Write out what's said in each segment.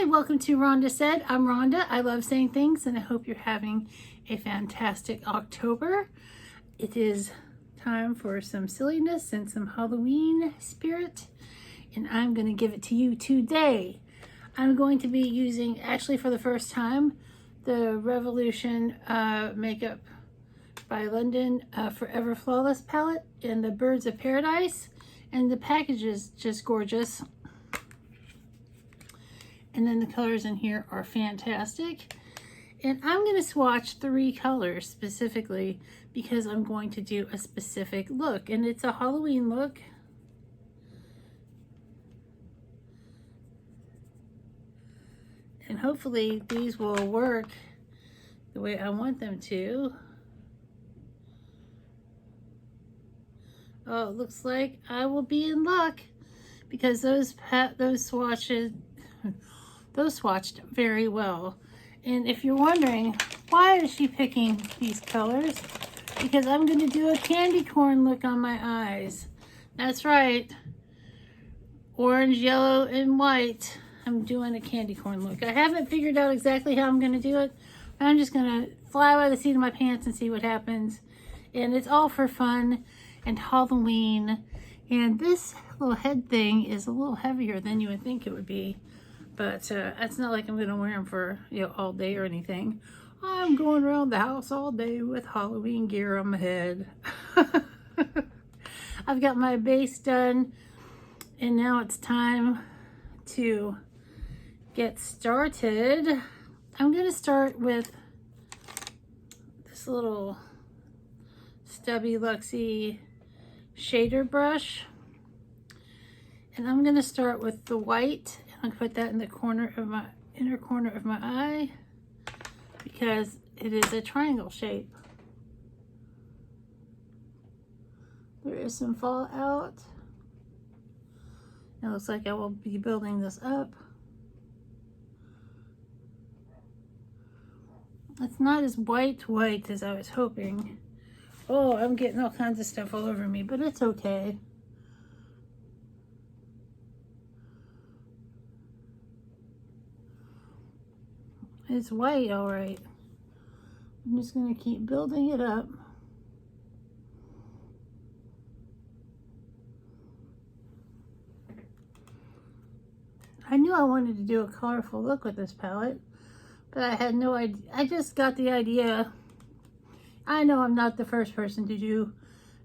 Hi, welcome to Rhonda Said. I'm Rhonda. I love saying things and I hope you're having a fantastic October. It is time for some silliness and some Halloween spirit, and I'm going to give it to you today. I'm going to be using, actually for the first time, the Revolution Makeup by London Forever Flawless palette in the Birds of Paradise, and the package is just gorgeous. And then the colors in here are fantastic. And I'm going to swatch 3 colors specifically because I'm going to do a specific look. And it's a Halloween look. And hopefully these will work the way I want them to. Oh, it looks like I will be in luck because those swatched very well. And if you're wondering, why is she picking these colors? Because I'm going to do a candy corn look on my eyes. That's right. Orange, yellow, and white. I'm doing a candy corn look. I haven't figured out exactly how I'm going to do it. But I'm just going to fly by the seat of my pants and see what happens. And it's all for fun and Halloween. And this little head thing is a little heavier than you would think it would be. But it's not like I'm going to wear them for, all day or anything. I'm going around the house all day with Halloween gear on my head. I've got my base done, and now it's time to get started. I'm going to start with this little stubby Luxie shader brush. And I'm going to start with the white. I'm going to put that in the inner corner of my eye because it is a triangle shape. There is some fallout. It looks like I will be building this up. It's not as white as I was hoping. Oh, I'm getting all kinds of stuff all over me, but it's okay. It's white, all right. I'm just going to keep building it up. I knew I wanted to do a colorful look with this palette, but I had no idea. I just got the idea. I know I'm not the first person to do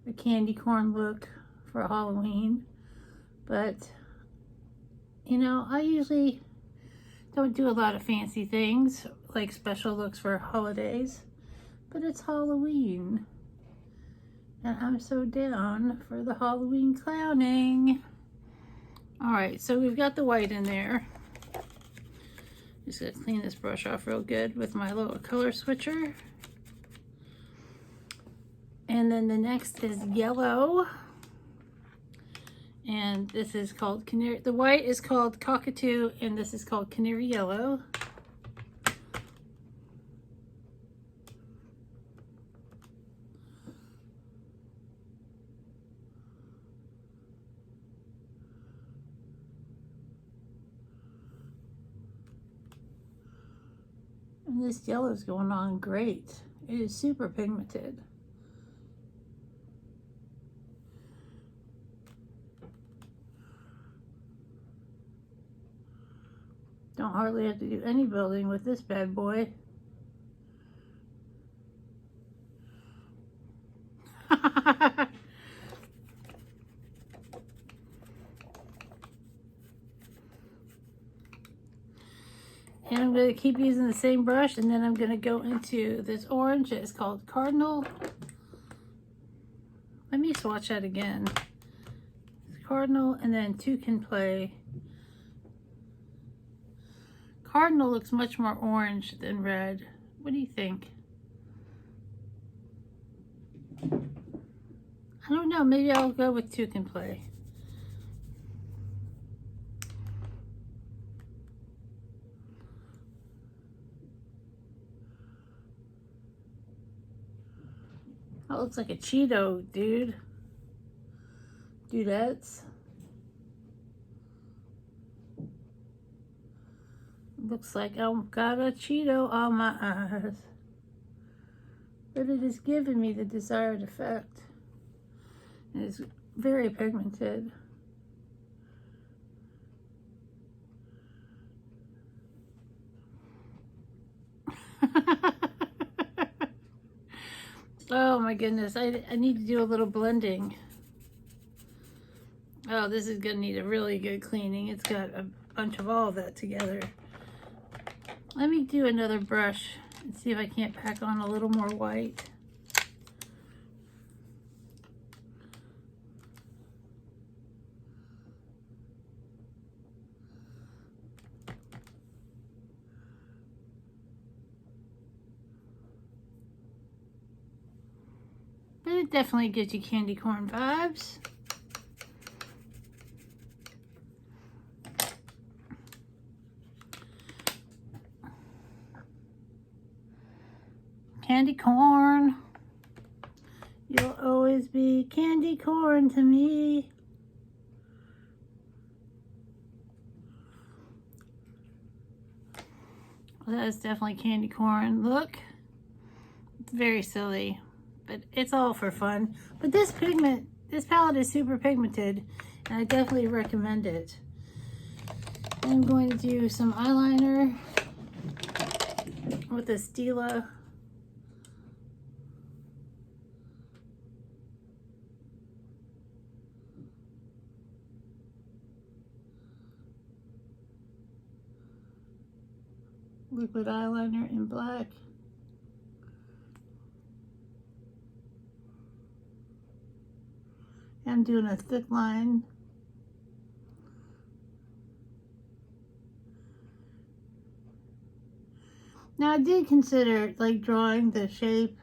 a candy corn look for Halloween, but, I usually don't do a lot of fancy things like special looks for holidays, but it's Halloween and I'm so down for the Halloween clowning. All right, so we've got the white in there. Just gonna clean this brush off real good with my little color switcher. And then the next is yellow. And this is called Canary. The white is called Cockatoo, and this is called Canary Yellow. And this yellow is going on great. It is super pigmented. Don't hardly have to do any building with this bad boy. And I'm going to keep using the same brush, and then I'm going to go into this orange. It's called Cardinal. Let me swatch that again. It's Cardinal, and then Two Can Play. Cardinal looks much more orange than red. What do you think? I don't know. Maybe I'll go with Two Can Play. That looks like a Cheeto, dude. Dudettes. Looks like I've got a Cheeto on my eyes. But it is giving me the desired effect. It is very pigmented. Oh my goodness, I need to do a little blending. Oh, this is gonna need a really good cleaning. It's got a bunch of all of that together. Let me do another brush and see if I can't pack on a little more white. But it definitely gives you candy corn vibes. Candy corn. You'll always be candy corn to me. Well, that is definitely candy corn. Look. It's very silly, but it's all for fun. But this palette is super pigmented, and I definitely recommend it. I'm going to do some eyeliner with a Stila. Liquid eyeliner in black. I'm doing a thick line. Now I did consider like drawing the shape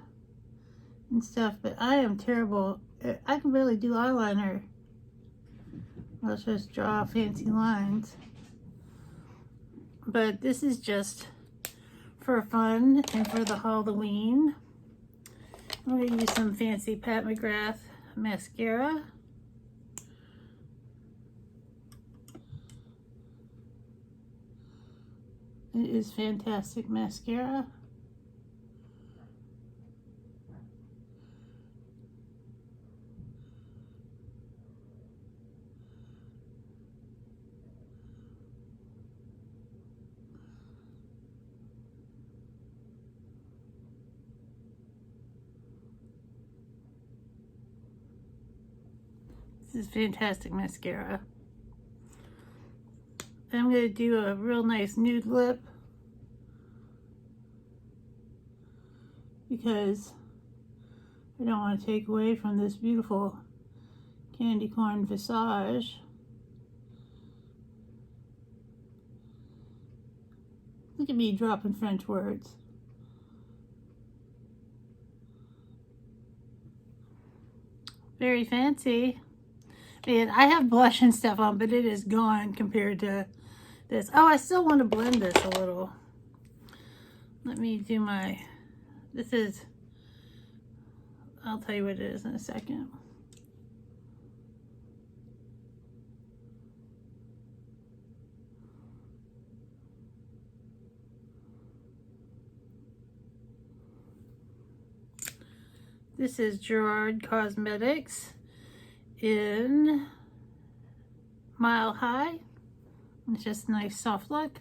and stuff, but I am terrible. I can barely do eyeliner. Let's just draw fancy lines. But this is just for fun and for the Halloween. I'm going to use some fancy Pat McGrath mascara. It is fantastic mascara. This is fantastic mascara. I'm going to do a real nice nude lip because I don't want to take away from this beautiful candy corn visage. Look at me dropping French words. Very fancy. Man, I have blush and stuff on, but it is gone compared to this. Oh, I still want to blend this a little. Let me do my, this is, I'll tell you what it is in a second. This is Gerard Cosmetics in Mile High. It's just a nice soft look.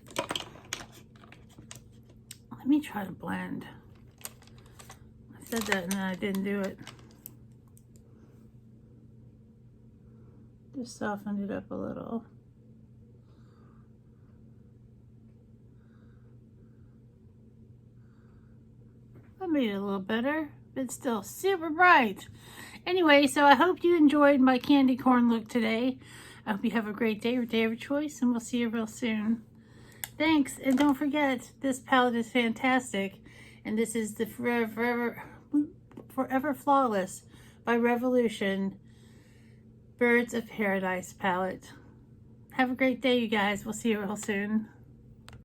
Let me try to blend. I said that and then I didn't do it. Just softened it up a little. I made it a little better, but still super bright. Anyway, so I hope you enjoyed my candy corn look today. I hope you have a great day or day of your choice, and we'll see you real soon. Thanks, and don't forget, this palette is fantastic, and this is the Forever Flawless by Revolution Birds of Paradise palette. Have a great day, you guys. We'll see you real soon.